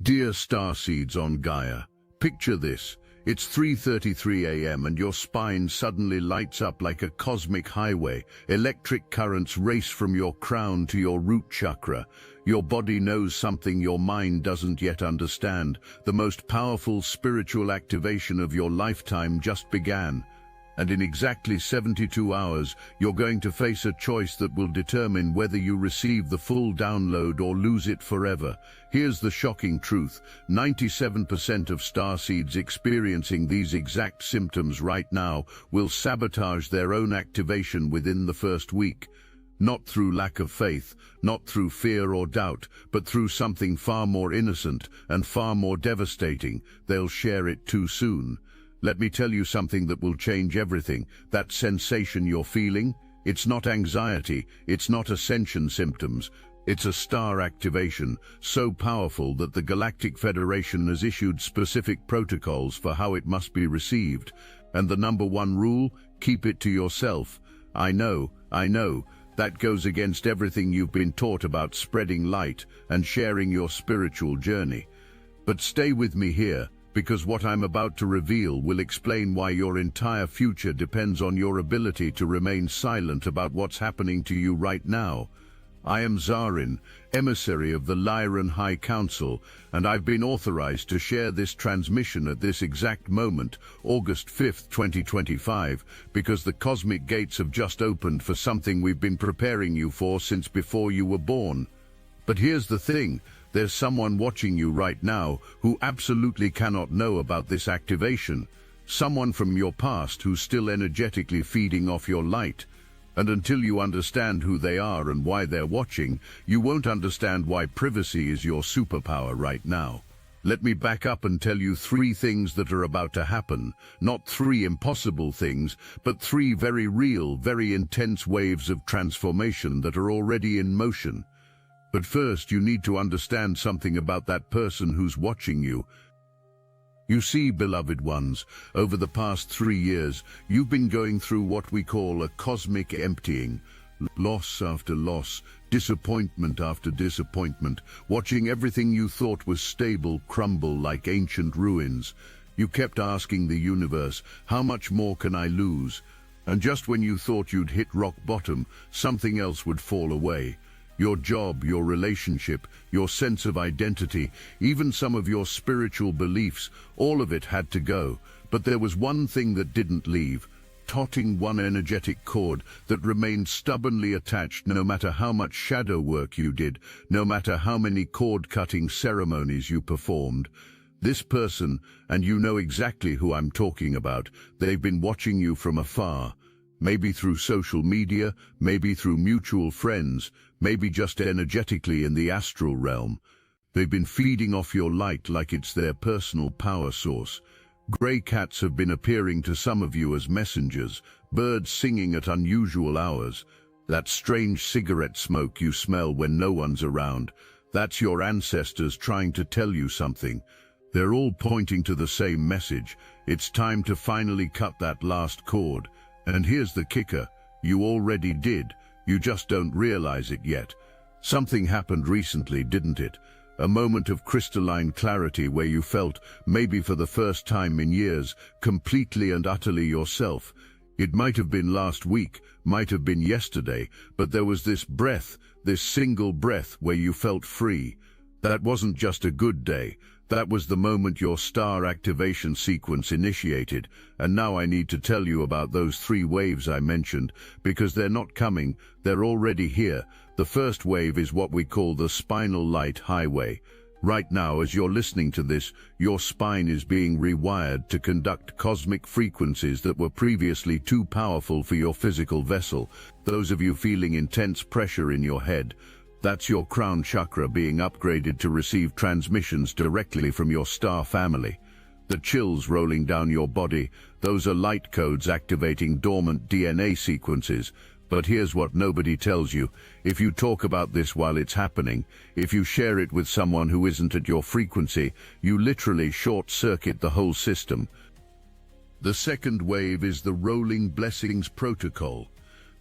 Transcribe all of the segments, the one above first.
Dear Starseeds on Gaia, picture this. It's 3:33 a.m. and your spine suddenly lights up like a cosmic highway. Electric currents race from your crown to your root chakra. Your body knows something your mind doesn't yet understand. The most powerful spiritual activation of your lifetime just began. And in exactly 72 hours, you're going to face a choice that will determine whether you receive the full download or lose it forever. Here's the shocking truth. 97% of starseeds experiencing these exact symptoms right now will sabotage their own activation within the first week. Not through lack of faith, not through fear or doubt, but through something far more innocent and far more devastating. They'll share it too soon. Let me tell you something that will change everything. That sensation you're feeling, it's not anxiety, it's not ascension symptoms. It's a star activation, so powerful that the Galactic Federation has issued specific protocols for how it must be received. And the number one rule, keep it to yourself. I know, that goes against everything you've been taught about spreading light and sharing your spiritual journey. But stay with me here, because what I'm about to reveal will explain why your entire future depends on your ability to remain silent about what's happening to you right now. I am Zarin, emissary of the Lyran High Council, and I've been authorized to share this transmission at this exact moment, August 5th, 2025, because the cosmic gates have just opened for something we've been preparing you for since before you were born. But here's the thing. There's someone watching you right now who absolutely cannot know about this activation. Someone from your past who's still energetically feeding off your light. And until you understand who they are and why they're watching, you won't understand why privacy is your superpower right now. Let me back up and tell you 3 things that are about to happen. Not 3 impossible things, but 3 very real, very intense waves of transformation that are already in motion. But first, you need to understand something about that person who's watching you. You see, beloved ones, over the past 3 years, you've been going through what we call a cosmic emptying. Loss after loss, disappointment after disappointment, watching everything you thought was stable crumble like ancient ruins. You kept asking the universe, how much more can I lose? And just when you thought you'd hit rock bottom, something else would fall away. Your job, your relationship, your sense of identity, even some of your spiritual beliefs, all of it had to go. But there was one thing that didn't leave, totting one energetic cord that remained stubbornly attached no matter how much shadow work you did, no matter how many cord-cutting ceremonies you performed. This person, and you know exactly who I'm talking about, they've been watching you from afar. Maybe through social media, maybe through mutual friends, maybe just energetically in the astral realm. They've been feeding off your light like it's their personal power source. Grey cats have been appearing to some of you as messengers, birds singing at unusual hours. That strange cigarette smoke you smell when no one's around, that's your ancestors trying to tell you something. They're all pointing to the same message. It's time to finally cut that last cord. And here's the kicker, you already did, you just don't realize it yet. Something happened recently, didn't it? A moment of crystalline clarity where you felt, maybe for the first time in years, completely and utterly yourself. It might have been last week, might have been yesterday, but there was this breath, this single breath where you felt free. That wasn't just a good day. That was the moment your star activation sequence initiated, and now I need to tell you about those 3 waves I mentioned, because they're not coming, they're already here. The first wave is what we call the spinal light highway. Right now, as you're listening to this, your spine is being rewired to conduct cosmic frequencies that were previously too powerful for your physical vessel. Those of you feeling intense pressure in your head, that's your crown chakra being upgraded to receive transmissions directly from your star family. The chills rolling down your body, those are light codes activating dormant DNA sequences. But here's what nobody tells you. If you talk about this while it's happening, if you share it with someone who isn't at your frequency, you literally short-circuit the whole system. The second wave is the rolling blessings protocol.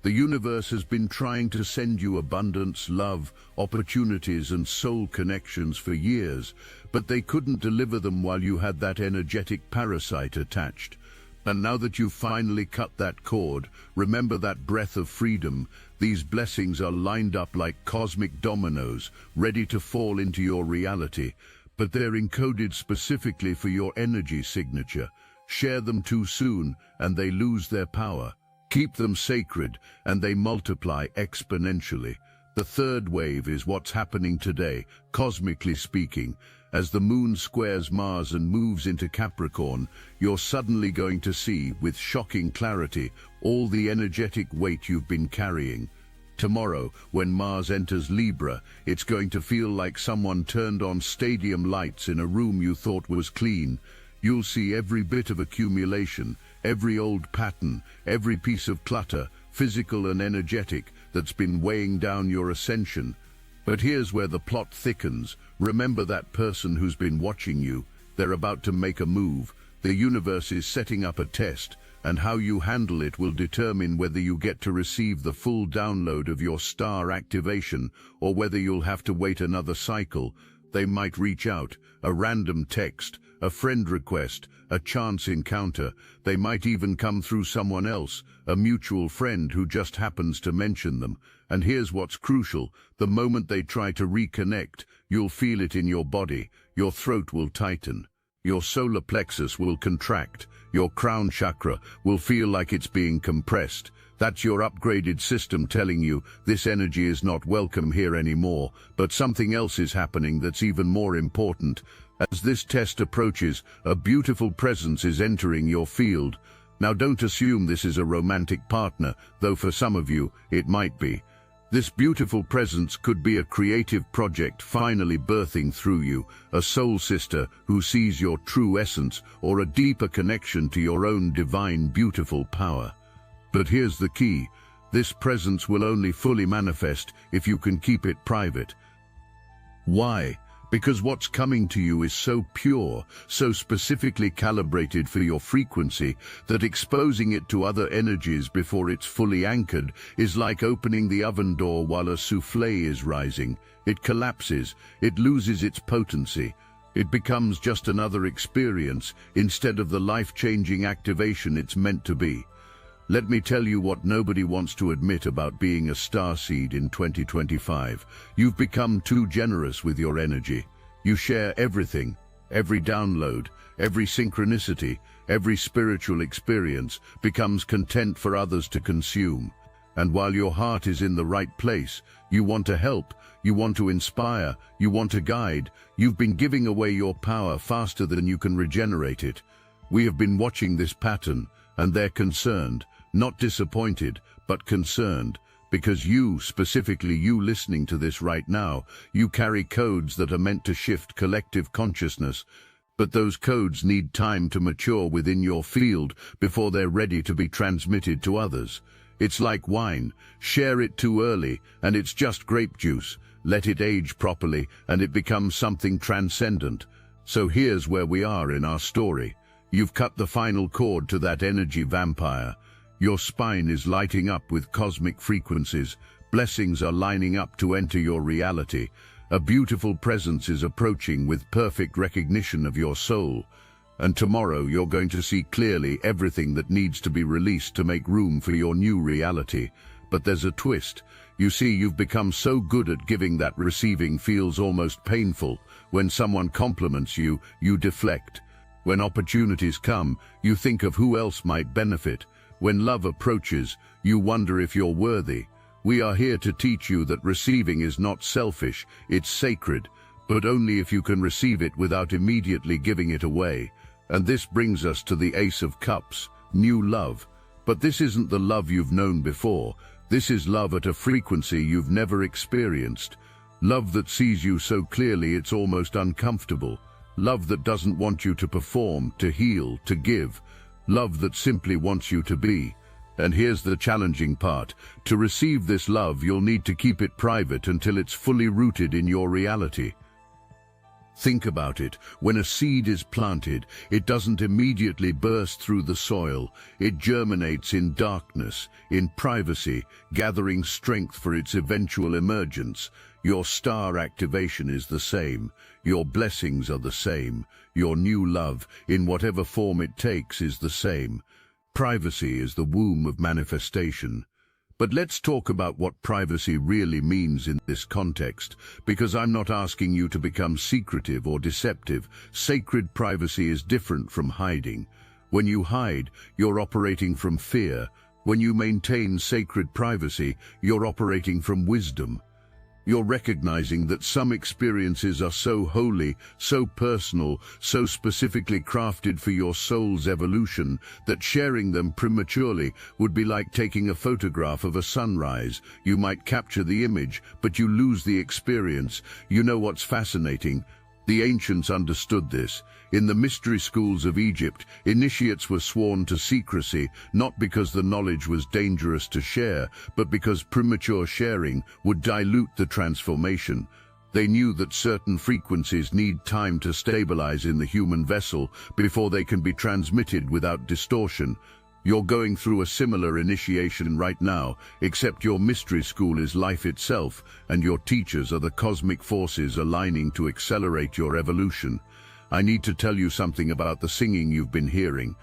The universe has been trying to send you abundance, love, opportunities and soul connections for years, but they couldn't deliver them while you had that energetic parasite attached. And now that you've finally cut that cord, remember that breath of freedom. These blessings are lined up like cosmic dominoes, ready to fall into your reality, but they're encoded specifically for your energy signature. Share them too soon, and they lose their power. Keep them sacred, and they multiply exponentially. The third wave is what's happening today, cosmically speaking. As the moon squares Mars and moves into Capricorn, you're suddenly going to see, with shocking clarity, all the energetic weight you've been carrying. Tomorrow, when Mars enters Libra, it's going to feel like someone turned on stadium lights in a room you thought was clean. You'll see every bit of accumulation, every old pattern, every piece of clutter, physical and energetic, that's been weighing down your ascension. But here's where the plot thickens. Remember that person who's been watching you. They're about to make a move. The universe is setting up a test, and how you handle it will determine whether you get to receive the full download of your star activation or whether you'll have to wait another cycle. They might reach out, a random text, a friend request, a chance encounter. They might even come through someone else, a mutual friend who just happens to mention them. And here's what's crucial. The moment they try to reconnect, you'll feel it in your body. Your throat will tighten. Your solar plexus will contract. Your crown chakra will feel like it's being compressed. That's your upgraded system telling you this energy is not welcome here anymore, but something else is happening that's even more important. As this test approaches, a beautiful presence is entering your field. Now don't assume this is a romantic partner, though for some of you, it might be. This beautiful presence could be a creative project finally birthing through you, a soul sister who sees your true essence, or a deeper connection to your own divine beautiful power. But here's the key. This presence will only fully manifest if you can keep it private. Why? Because what's coming to you is so pure, so specifically calibrated for your frequency, that exposing it to other energies before it's fully anchored is like opening the oven door while a souffle is rising. It collapses, it loses its potency. It becomes just another experience instead of the life-changing activation it's meant to be. Let me tell you what nobody wants to admit about being a starseed in 2025. You've become too generous with your energy. You share everything, every download, every synchronicity, every spiritual experience becomes content for others to consume. And while your heart is in the right place, you want to help, you want to inspire, you want to guide. You've been giving away your power faster than you can regenerate it. We have been watching this pattern, and they're concerned. Not disappointed, but concerned, because you, specifically you listening to this right now, you carry codes that are meant to shift collective consciousness. But those codes need time to mature within your field before they're ready to be transmitted to others. It's like wine. Share it too early, and it's just grape juice. Let it age properly, and it becomes something transcendent. So here's where we are in our story. You've cut the final cord to that energy vampire. Your spine is lighting up with cosmic frequencies. Blessings are lining up to enter your reality. A beautiful presence is approaching with perfect recognition of your soul. And tomorrow you're going to see clearly everything that needs to be released to make room for your new reality. But there's a twist. You see, you've become so good at giving that receiving feels almost painful. When someone compliments you, you deflect. When opportunities come, you think of who else might benefit. When love approaches, you wonder if you're worthy. We are here to teach you that receiving is not selfish, it's sacred, but only if you can receive it without immediately giving it away. And this brings us to the Ace of Cups, new love. But this isn't the love you've known before. This is love at a frequency you've never experienced. Love that sees you so clearly it's almost uncomfortable. Love that doesn't want you to perform, to heal, to give. Love that simply wants you to be. And here's the challenging part. To receive this love, you'll need to keep it private until it's fully rooted in your reality. Think about it. When a seed is planted, it doesn't immediately burst through the soil. It germinates in darkness, in privacy, gathering strength for its eventual emergence. Your star activation is the same. Your blessings are the same. Your new love, in whatever form it takes, is the same. Privacy is the womb of manifestation. But let's talk about what privacy really means in this context, because I'm not asking you to become secretive or deceptive. Sacred privacy is different from hiding. When you hide, you're operating from fear. When you maintain sacred privacy, you're operating from wisdom. You're recognizing that some experiences are so holy, so personal, so specifically crafted for your soul's evolution, that sharing them prematurely would be like taking a photograph of a sunrise. You might capture the image, but you lose the experience. You know what's fascinating? The ancients understood this. In the mystery schools of Egypt, initiates were sworn to secrecy, not because the knowledge was dangerous to share, but because premature sharing would dilute the transformation. They knew that certain frequencies need time to stabilize in the human vessel before they can be transmitted without distortion. You're going through a similar initiation right now, except your mystery school is life itself, and your teachers are the cosmic forces aligning to accelerate your evolution. I need to tell you something about the singing you've been hearing.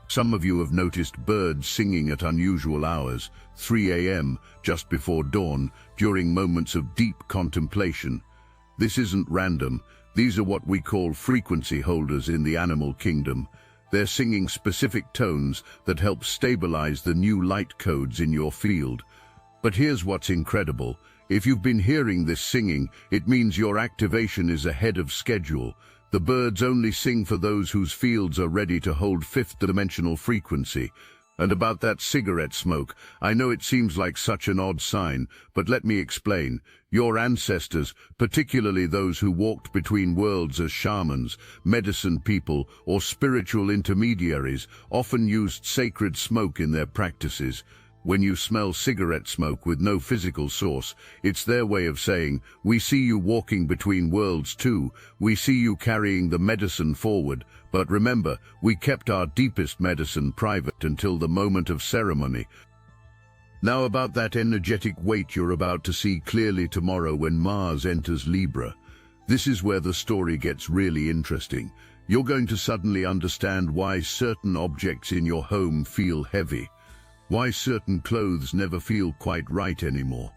Some of you have noticed birds singing at unusual hours, 3 a.m., just before dawn, during moments of deep contemplation. This isn't random. These are what we call frequency holders in the animal kingdom. They're singing specific tones that help stabilize the new light codes in your field. But here's what's incredible. If you've been hearing this singing, it means your activation is ahead of schedule. The birds only sing for those whose fields are ready to hold fifth-dimensional frequency. And about that cigarette smoke, I know it seems like such an odd sign, but let me explain. Your ancestors, particularly those who walked between worlds as shamans, medicine people, or spiritual intermediaries, often used sacred smoke in their practices. When you smell cigarette smoke with no physical source, it's their way of saying, we see you walking between worlds too, we see you carrying the medicine forward, but remember, we kept our deepest medicine private until the moment of ceremony. Now about that energetic weight you're about to see clearly tomorrow when Mars enters Libra. This is where the story gets really interesting. You're going to suddenly understand why certain objects in your home feel heavy. Why certain clothes never feel quite right anymore.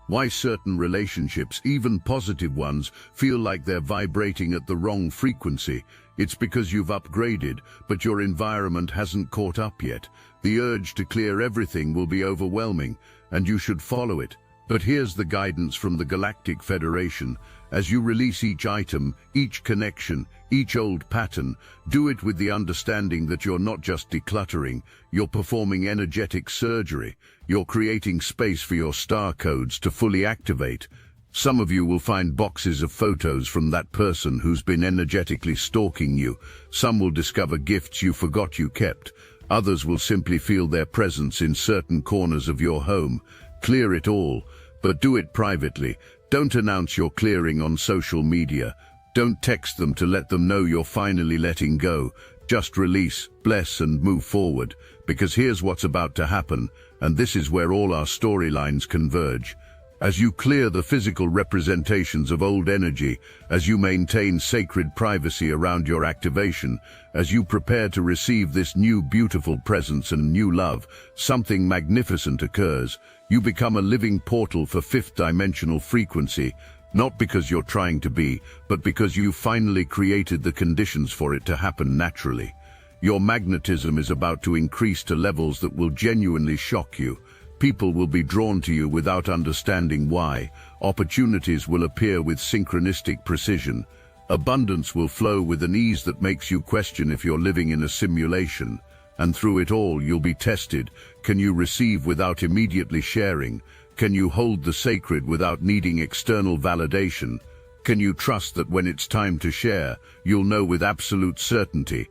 Why certain relationships, even positive ones, feel like they're vibrating at the wrong frequency. It's because you've upgraded, but your environment hasn't caught up yet. The urge to clear everything will be overwhelming, and you should follow it. But here's the guidance from the Galactic Federation. As you release each item, each connection, each old pattern, do it with the understanding that you're not just decluttering, you're performing energetic surgery. You're creating space for your star codes to fully activate. Some of you will find boxes of photos from that person who's been energetically stalking you. Some will discover gifts you forgot you kept. Others will simply feel their presence in certain corners of your home. Clear it all, but do it privately. Don't announce your clearing on social media. Don't text them to let them know you're finally letting go. Just release, bless, and move forward, because here's what's about to happen, and this is where all our storylines converge. As you clear the physical representations of old energy, as you maintain sacred privacy around your activation, as you prepare to receive this new beautiful presence and new love, something magnificent occurs. You become a living portal for fifth-dimensional frequency, not because you're trying to be, but because you finally created the conditions for it to happen naturally. Your magnetism is about to increase to levels that will genuinely shock you. People will be drawn to you without understanding why. Opportunities will appear with synchronistic precision. Abundance will flow with an ease that makes you question if you're living in a simulation. And through it all, you'll be tested. Can you receive without immediately sharing? Can you hold the sacred without needing external validation? Can you trust that when it's time to share, you'll know with absolute certainty?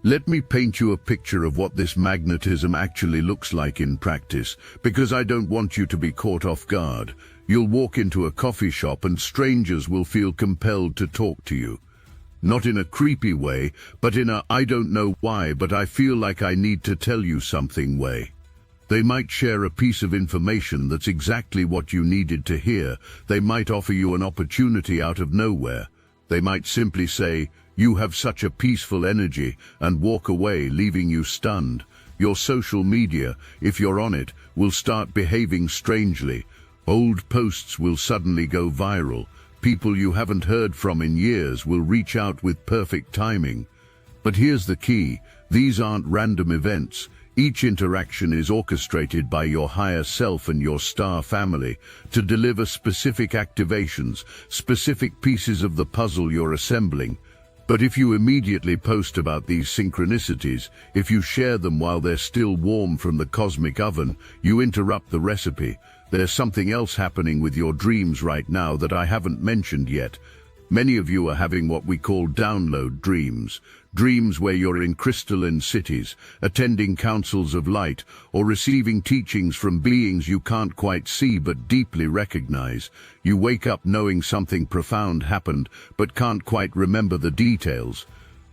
Let me paint you a picture of what this magnetism actually looks like in practice, because I don't want you to be caught off guard. You'll walk into a coffee shop and strangers will feel compelled to talk to you. Not in a creepy way, but in a "I don't know why, but I feel like I need to tell you something" way. They might share a piece of information that's exactly what you needed to hear. They might offer you an opportunity out of nowhere. They might simply say, "You have such a peaceful energy," and walk away, leaving you stunned. Your social media, if you're on it, will start behaving strangely. Old posts will suddenly go viral. People you haven't heard from in years will reach out with perfect timing. But here's the key: these aren't random events. Each interaction is orchestrated by your higher self and your star family to deliver specific activations, specific pieces of the puzzle you're assembling. But if you immediately post about these synchronicities, if you share them while they're still warm from the cosmic oven, you interrupt the recipe. There's something else happening with your dreams right now that I haven't mentioned yet. Many of you are having what we call download dreams. Dreams where you're in crystalline cities, attending councils of light, or receiving teachings from beings you can't quite see but deeply recognize. You wake up knowing something profound happened, but can't quite remember the details.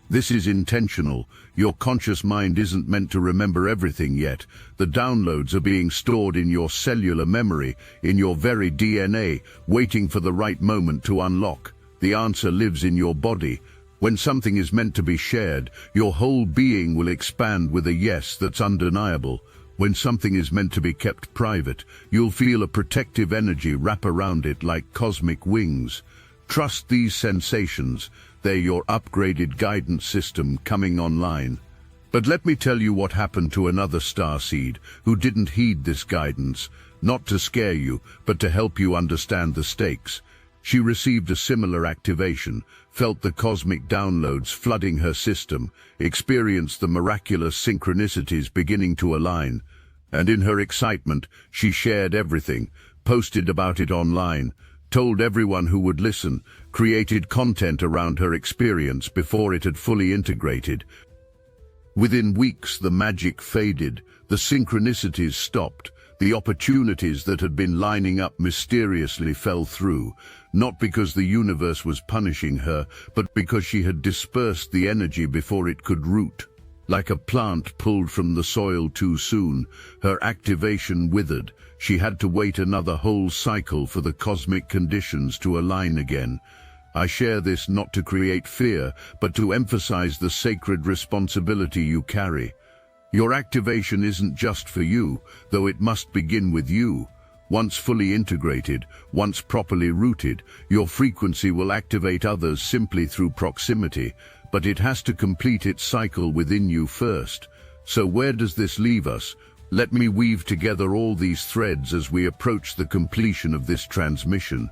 This is intentional. Your conscious mind isn't meant to remember everything yet. The downloads are being stored in your cellular memory, in your very DNA, waiting for the right moment to unlock. The answer lives in your body. When something is meant to be shared, your whole being will expand with a yes that's undeniable. When something is meant to be kept private, you'll feel a protective energy wrap around it like cosmic wings. Trust these sensations. They're your upgraded guidance system coming online. But let me tell you what happened to another starseed who didn't heed this guidance, not to scare you, but to help you understand the stakes. She received a similar activation, felt the cosmic downloads flooding her system, experienced the miraculous synchronicities beginning to align, and in her excitement, she shared everything, posted about it online, told everyone who would listen, created content around her experience before it had fully integrated. Within weeks, the magic faded, the synchronicities stopped, the opportunities that had been lining up mysteriously fell through, not because the universe was punishing her, but because she had dispersed the energy before it could root. Like a plant pulled from the soil too soon, her activation withered. She had to wait another whole cycle for the cosmic conditions to align again. I share this not to create fear, but to emphasize the sacred responsibility you carry. Your activation isn't just for you, though it must begin with you. Once fully integrated, once properly rooted, your frequency will activate others simply through proximity, but it has to complete its cycle within you first. So where does this leave us? Let me weave together all these threads as we approach the completion of this transmission.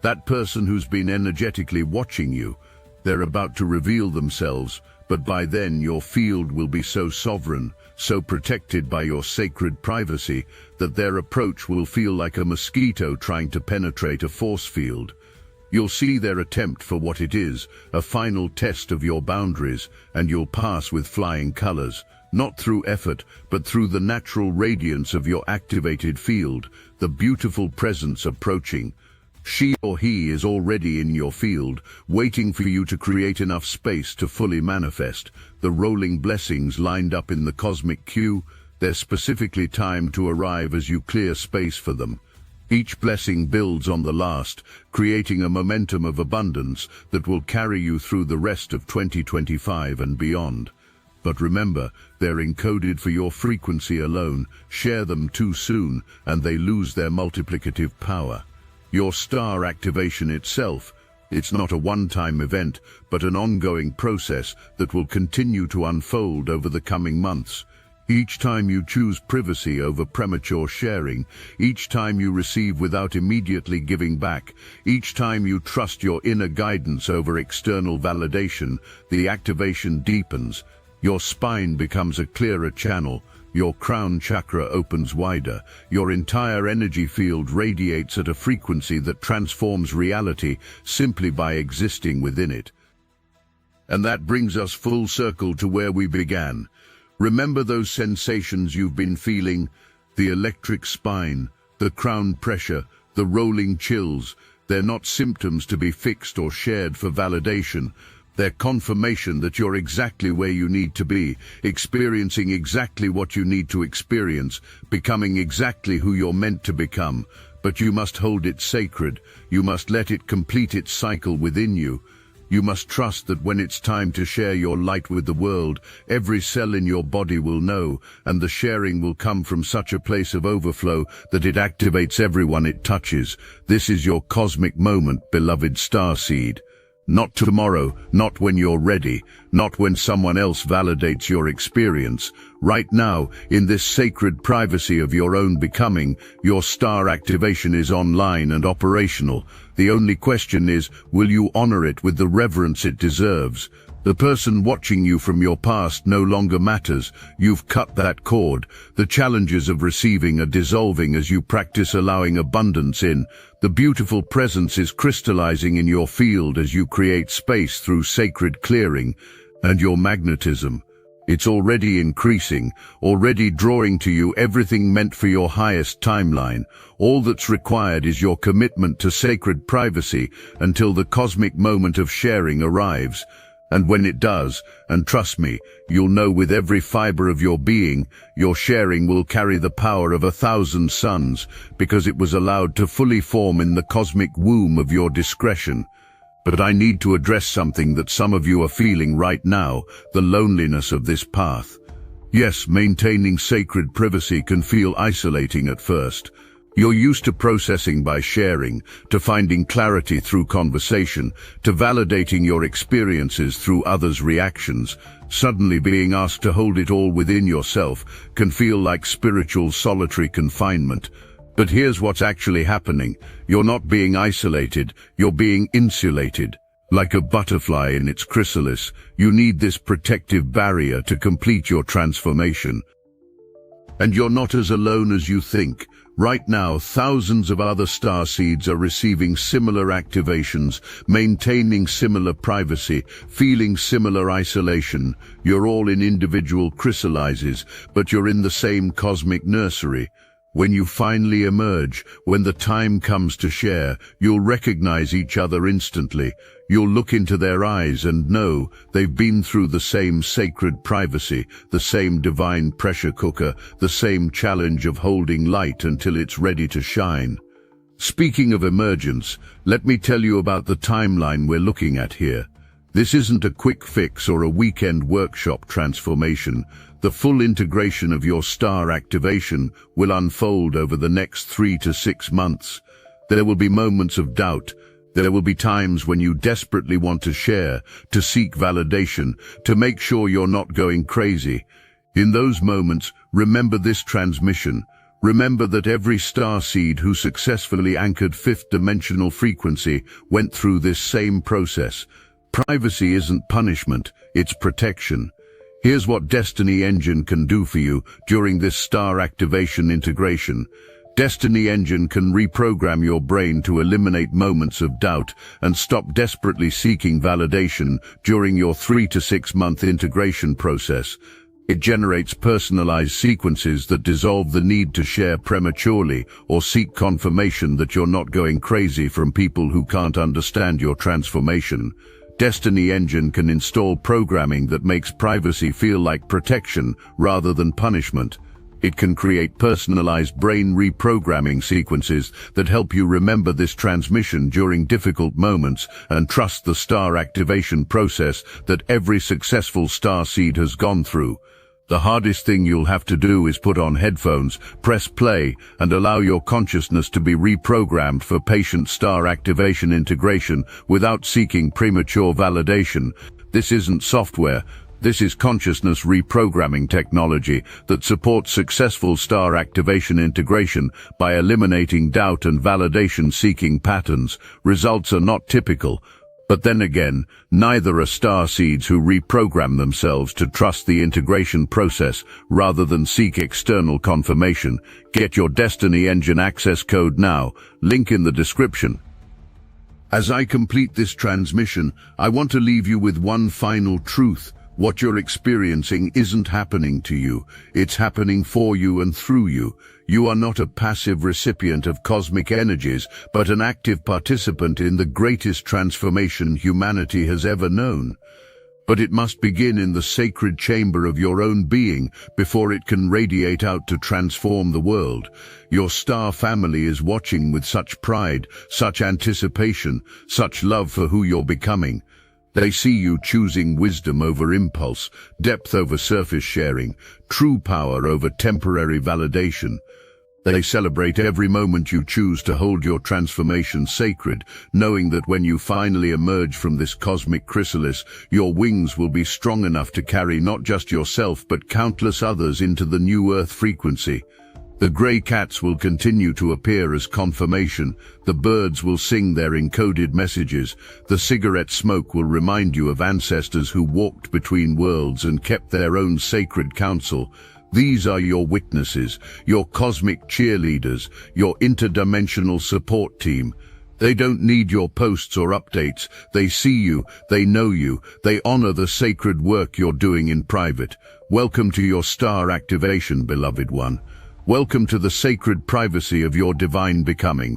That person who's been energetically watching you, they're about to reveal themselves, but by then your field will be so sovereign, so protected by your sacred privacy, that their approach will feel like a mosquito trying to penetrate a force field. You'll see their attempt for what it is, a final test of your boundaries, and you'll pass with flying colors, not through effort, but through the natural radiance of your activated field, the beautiful presence approaching. She or he is already in your field, waiting for you to create enough space to fully manifest. The rolling blessings lined up in the cosmic queue, they're specifically timed to arrive as you clear space for them. Each blessing builds on the last, creating a momentum of abundance that will carry you through the rest of 2025 and beyond. But remember, they're encoded for your frequency alone. Share them too soon, and they lose their multiplicative power. Your star activation itself, it's not a one-time event, but an ongoing process that will continue to unfold over the coming months. Each time you choose privacy over premature sharing, each time you receive without immediately giving back, each time you trust your inner guidance over external validation, the activation deepens. Your spine becomes a clearer channel. Your crown chakra opens wider. Your entire energy field radiates at a frequency that transforms reality simply by existing within it. And that brings us full circle to where we began. Remember those sensations you've been feeling? The electric spine, the crown pressure, the rolling chills. They're not symptoms to be fixed or shared for validation. They're confirmation that you're exactly where you need to be, experiencing exactly what you need to experience, becoming exactly who you're meant to become. But you must hold it sacred. You must let it complete its cycle within you. You must trust that when it's time to share your light with the world, every cell in your body will know, and the sharing will come from such a place of overflow that it activates everyone it touches. This is your cosmic moment, beloved starseed. Not tomorrow, not when you're ready, not when someone else validates your experience. Right now, in this sacred privacy of your own becoming, your star activation is online and operational. The only question is, will you honor it with the reverence it deserves? The person watching you from your past no longer matters. You've cut that cord. The challenges of receiving are dissolving as you practice allowing abundance in. The beautiful presence is crystallizing in your field as you create space through sacred clearing. And your magnetism, it's already increasing, already drawing to you everything meant for your highest timeline. All that's required is your commitment to sacred privacy until the cosmic moment of sharing arrives. And when it does, and trust me, you'll know with every fiber of your being, your sharing will carry the power of 1,000 suns, because it was allowed to fully form in the cosmic womb of your discretion. But I need to address something that some of you are feeling right now, the loneliness of this path. Yes, maintaining sacred privacy can feel isolating at first. You're used to processing by sharing, to finding clarity through conversation, to validating your experiences through others' reactions. Suddenly being asked to hold it all within yourself can feel like spiritual solitary confinement. But here's what's actually happening. You're not being isolated, you're being insulated. Like a butterfly in its chrysalis, you need this protective barrier to complete your transformation. And you're not as alone as you think. Right now, thousands of other starseeds are receiving similar activations, maintaining similar privacy, feeling similar isolation. You're all in individual chrysalises, but you're in the same cosmic nursery. When you finally emerge, when the time comes to share, you'll recognize each other instantly. You'll look into their eyes and know they've been through the same sacred privacy, the same divine pressure cooker, the same challenge of holding light until it's ready to shine. Speaking of emergence, let me tell you about the timeline we're looking at here. This isn't a quick fix or a weekend workshop transformation. The full integration of your star activation will unfold over the next 3 to 6 months. There will be moments of doubt. There will be times when you desperately want to share, to seek validation, to make sure you're not going crazy. In those moments, remember this transmission. Remember that every starseed who successfully anchored fifth-dimensional frequency went through this same process. Privacy isn't punishment, it's protection. Here's what Destiny Engine can do for you during this star activation integration. Destiny Engine can reprogram your brain to eliminate moments of doubt and stop desperately seeking validation during your 3 to 6 month integration process. It generates personalized sequences that dissolve the need to share prematurely or seek confirmation that you're not going crazy from people who can't understand your transformation. Destiny Engine can install programming that makes privacy feel like protection rather than punishment. It can create personalized brain reprogramming sequences that help you remember this transmission during difficult moments and trust the star activation process that every successful starseed has gone through. The hardest thing you'll have to do is put on headphones, press play, and allow your consciousness to be reprogrammed for patient star activation integration without seeking premature validation. This isn't software. This is consciousness reprogramming technology that supports successful star activation integration by eliminating doubt and validation-seeking patterns. Results are not typical. But then again, neither are starseeds who reprogram themselves to trust the integration process rather than seek external confirmation. Get your Destiny Engine access code now, link in the description. As I complete this transmission, I want to leave you with one final truth. What you're experiencing isn't happening to you, it's happening for you and through you. You are not a passive recipient of cosmic energies, but an active participant in the greatest transformation humanity has ever known. But it must begin in the sacred chamber of your own being before it can radiate out to transform the world. Your star family is watching with such pride, such anticipation, such love for who you're becoming. They see you choosing wisdom over impulse, depth over surface sharing, true power over temporary validation. They celebrate every moment you choose to hold your transformation sacred, knowing that when you finally emerge from this cosmic chrysalis, your wings will be strong enough to carry not just yourself but countless others into the new Earth frequency. The grey cats will continue to appear as confirmation, the birds will sing their encoded messages, the cigarette smoke will remind you of ancestors who walked between worlds and kept their own sacred counsel. These are your witnesses, your cosmic cheerleaders, your interdimensional support team. They don't need your posts or updates. They see you, they know you, they honor the sacred work you're doing in private. Welcome to your star activation, beloved one. Welcome to the sacred privacy of your divine becoming.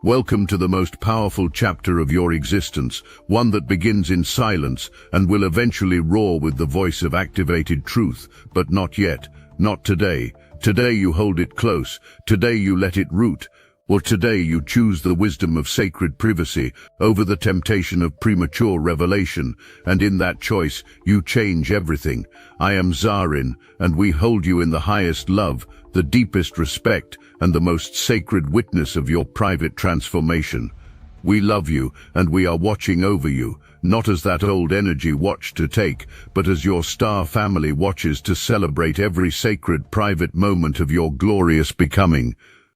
Welcome to the most powerful chapter of your existence, one that begins in silence and will eventually roar with the voice of activated truth, but not yet, not today. Today you hold it close, today you let it root, or today you choose the wisdom of sacred privacy over the temptation of premature revelation, and in that choice you change everything. I am Zarin, and we hold you in the highest love, the deepest respect, and the most sacred witness of your private transformation. We love you, and we are watching over you, not as that old energy watched to take, but as your star family watches to celebrate every sacred private moment of your glorious becoming.